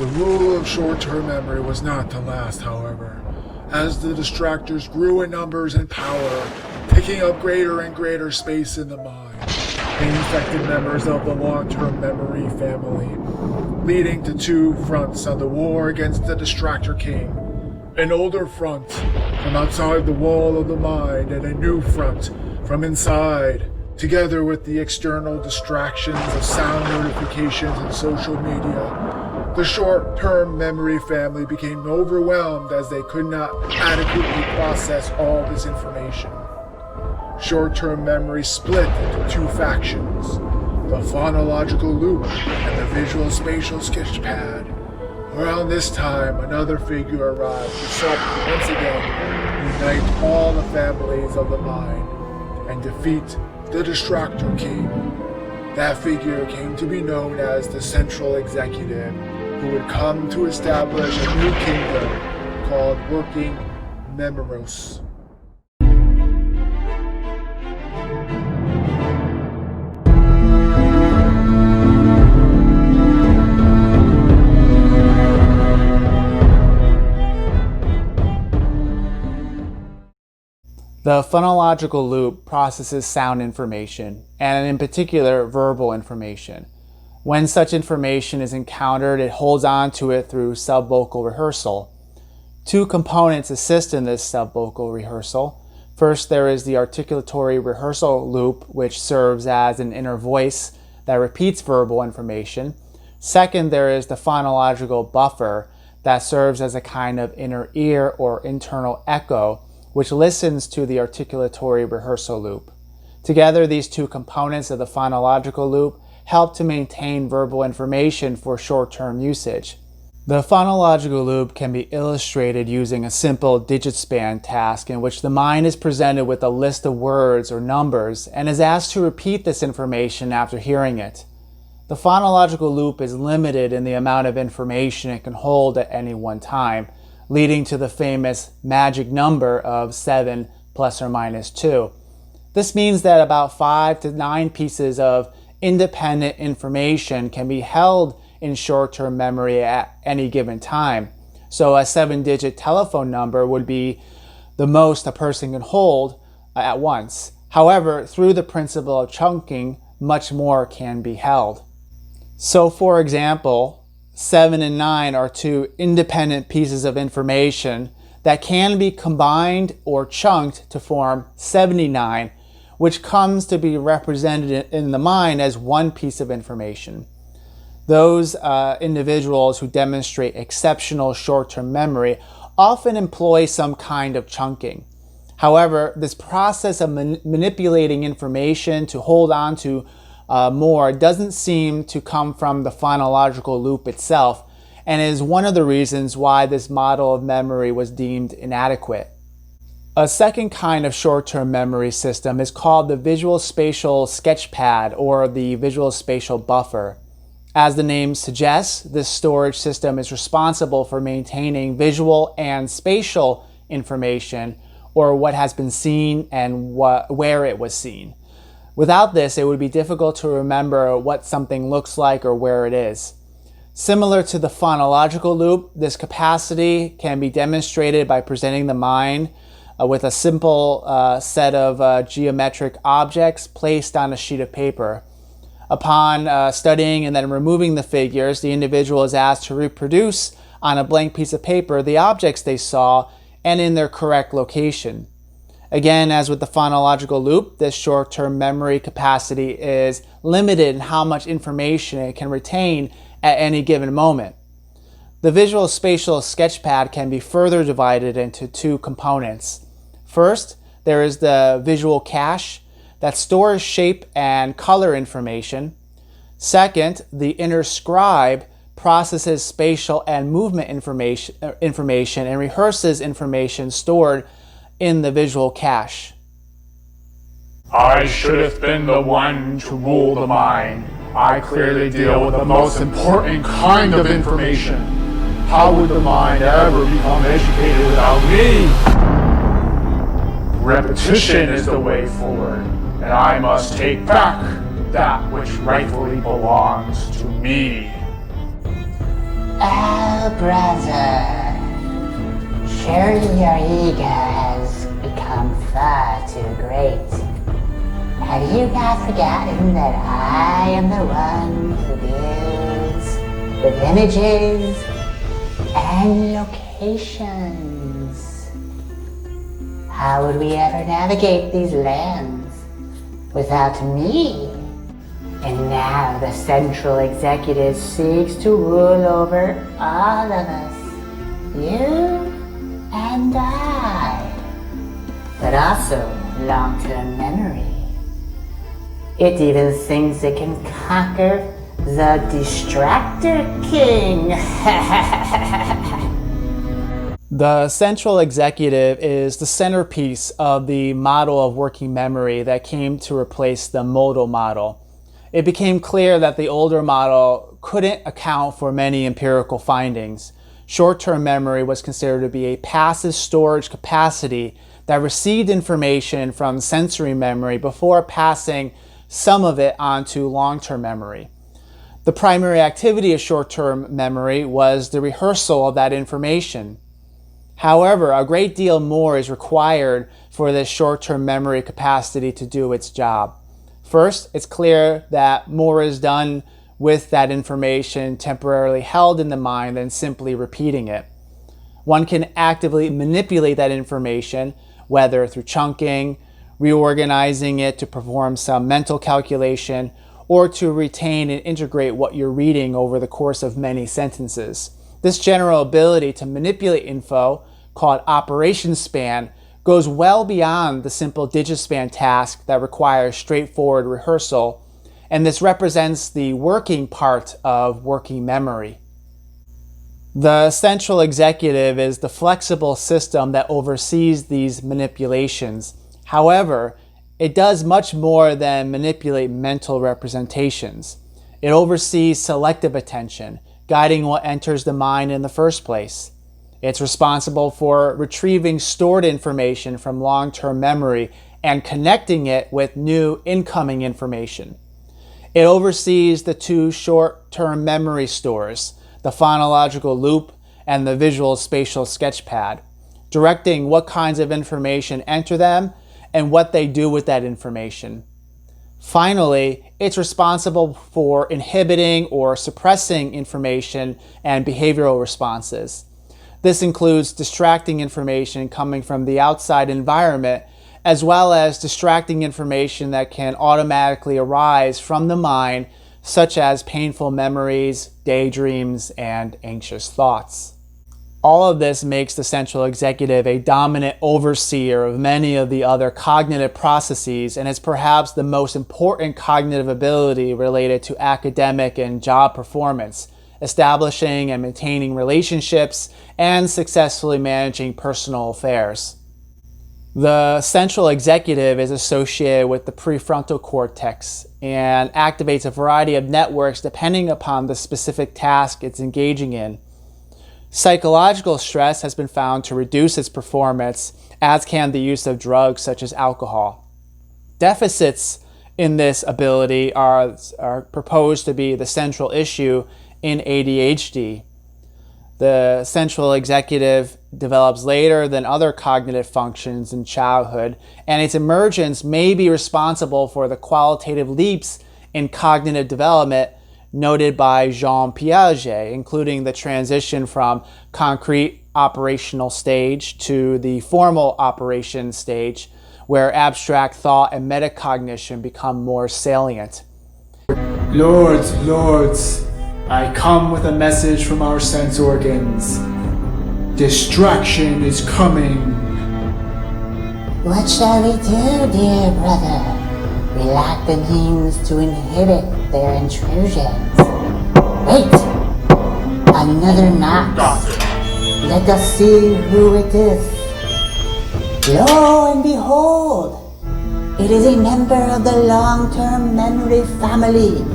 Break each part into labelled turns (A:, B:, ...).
A: The rule of short-term memory was not to last, however, as the distractors grew in numbers and power, taking up greater and greater space in the mind. They infected members of the long-term memory family, leading to two fronts on the war against the Distractor King. An older front from outside the wall of the mind and a new front from inside, together with the external distractions of sound notifications and social media. The short-term memory family became overwhelmed as they could not adequately process all this information. Short-term memory split into two factions, the Phonological Loop and the Visual Spatial Sketchpad. Around this time, another figure arrived to sought once again unite all the families of the mind and defeat the Distractor King. That figure came to be known as the Central Executive, who would come to establish a new kingdom called Working Memoros.
B: The phonological loop processes sound information, and in particular verbal information. When such information is encountered, it holds on to it through subvocal rehearsal. Two components assist in this subvocal rehearsal. First, there is the articulatory rehearsal loop, which serves as an inner voice that repeats verbal information. Second, there is the phonological buffer that serves as a kind of inner ear or internal echo, which listens to the articulatory rehearsal loop. Together, these two components of the phonological loop help to maintain verbal information for short-term usage. The phonological loop can be illustrated using a simple digit span task in which the mind is presented with a list of words or numbers and is asked to repeat this information after hearing it. The phonological loop is limited in the amount of information it can hold at any one time, leading to the famous magic number of 7 plus or minus 2. This means that about 5 to 9 pieces of independent information can be held in short-term memory at any given time. So a 7-digit telephone number would be the most a person can hold at once. However, through the principle of chunking, much more can be held. So for example, 7 and 9 are two independent pieces of information that can be combined or chunked to form 79, which comes to be represented in the mind as one piece of information. Those individuals who demonstrate exceptional short-term memory often employ some kind of chunking. However, this process of manipulating information to hold on to more doesn't seem to come from the phonological loop itself, and is one of the reasons why this model of memory was deemed inadequate. A second kind of short-term memory system is called the Visual Spatial Sketchpad or the Visual Spatial Buffer. As the name suggests, this storage system is responsible for maintaining visual and spatial information, or what has been seen and where it was seen. Without this, it would be difficult to remember what something looks like or where it is. Similar to the phonological loop, this capacity can be demonstrated by presenting the mind with a simple set of geometric objects placed on a sheet of paper. Upon studying and then removing the figures, the individual is asked to reproduce on a blank piece of paper the objects they saw and in their correct location. Again, as with the phonological loop, this short-term memory capacity is limited in how much information it can retain at any given moment. The Visual Spatial Sketchpad can be further divided into two components. First, there is the visual cache that stores shape and color information. Second, the inner scribe processes spatial and movement information and rehearses information stored in the visual cache.
C: I should have been the one to rule the mind. I clearly deal with the most important kind of information. How would the mind ever become educated without me? Repetition is the way forward, and I must take back that which rightfully belongs to me.
D: brother. Surely your ego has become far too great. Have you not forgotten that I am the one who deals with images and locations? How would we ever navigate these lands without me? And now the central executive seeks to rule over all of us, you and I, but also long-term memory. It even thinks it can conquer the Distractor King.
B: The central executive is the centerpiece of the model of working memory that came to replace the modal model. It became clear that the older model couldn't account for many empirical findings. Short-term memory was considered to be a passive storage capacity that received information from sensory memory before passing some of it onto long-term memory. The primary activity of short-term memory was the rehearsal of that information. However, a great deal more is required for this short-term memory capacity to do its job. First, it's clear that more is done with that information temporarily held in the mind than simply repeating it. One can actively manipulate that information, whether through chunking, reorganizing it to perform some mental calculation, or to retain and integrate what you're reading over the course of many sentences. This general ability to manipulate info, called operation span, goes well beyond the simple digispan task that requires straightforward rehearsal, and this represents the working part of working memory. The central executive is the flexible system that oversees these manipulations. However, it does much more than manipulate mental representations. It oversees selective attention, guiding what enters the mind in the first place. It's responsible for retrieving stored information from long-term memory and connecting it with new incoming information. It oversees the two short-term memory stores, the phonological loop and the visual spatial sketchpad, directing what kinds of information enter them and what they do with that information. Finally, it's responsible for inhibiting or suppressing information and behavioral responses. This includes distracting information coming from the outside environment, as well as distracting information that can automatically arise from the mind, such as painful memories, daydreams, and anxious thoughts. All of this makes the central executive a dominant overseer of many of the other cognitive processes, and is perhaps the most important cognitive ability related to academic and job performance, establishing and maintaining relationships, and successfully managing personal affairs. The central executive is associated with the prefrontal cortex and activates a variety of networks depending upon the specific task it's engaging in. Psychological stress has been found to reduce its performance, as can the use of drugs such as alcohol. Deficits in this ability are proposed to be the central issue in ADHD. The central executive develops later than other cognitive functions in childhood, and its emergence may be responsible for the qualitative leaps in cognitive development noted by Jean Piaget, including the transition from concrete operational stage to the formal operation stage, where abstract thought and metacognition become more salient.
A: Lords, I come with a message from our sense organs. Distraction is coming.
D: What shall we do, dear brother? We lack the means to inhibit their intrusions. Wait! Another knock. Let us see who it is. Lo and behold! It is a member of the long-term memory family,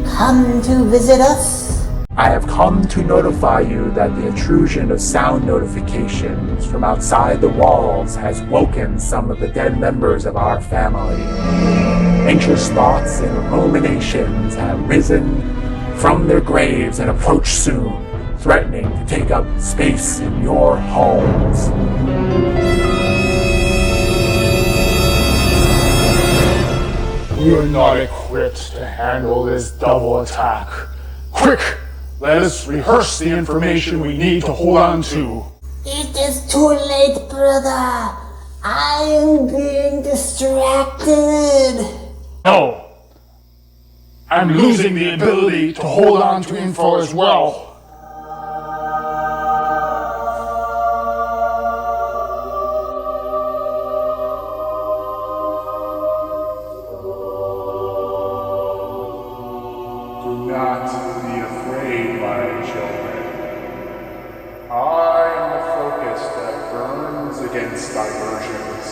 D: come to visit us.
C: I have come to notify you that the intrusion of sound notifications from outside the walls has woken some of the dead members of our family. Anxious thoughts and ruminations have risen from their graves and approach soon, threatening to take take up space in your homes. We are not equipped to handle this double attack. Quick! Let us rehearse the information we need to hold on to.
D: It is too late, brother. I am being distracted.
C: No! I'm losing the ability to hold on to info as well.
A: Do not be afraid, my children. I am the focus that burns against diversions.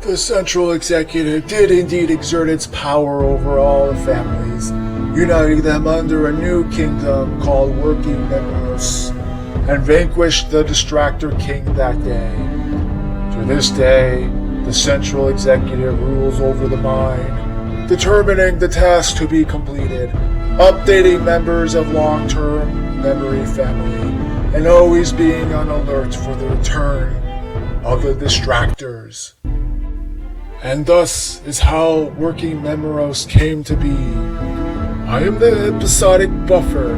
A: The Central Executive did indeed exert its power over all the families, uniting them under a new kingdom called Working Memoros, and vanquished the Distractor King that day. To this day, the Central Executive rules over the mind, determining the tasks to be completed, updating members of long-term memory family, and always being on alert for the return of the Distractors. And thus is how Working Memoros came to be. I am the Episodic Buffer.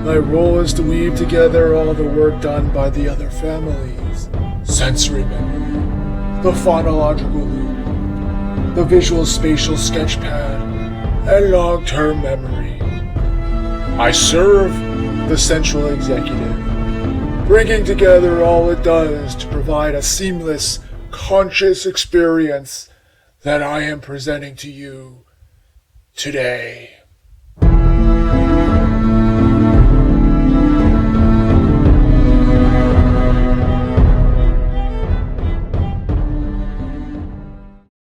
A: My role is to weave together all the work done by the other families. Sensory memory, the Phonological Loop, the Visual Spatial Sketchpad, and long-term memory. I serve the Central Executive, bringing together all it does to provide a seamless, conscious experience that I am presenting to you today.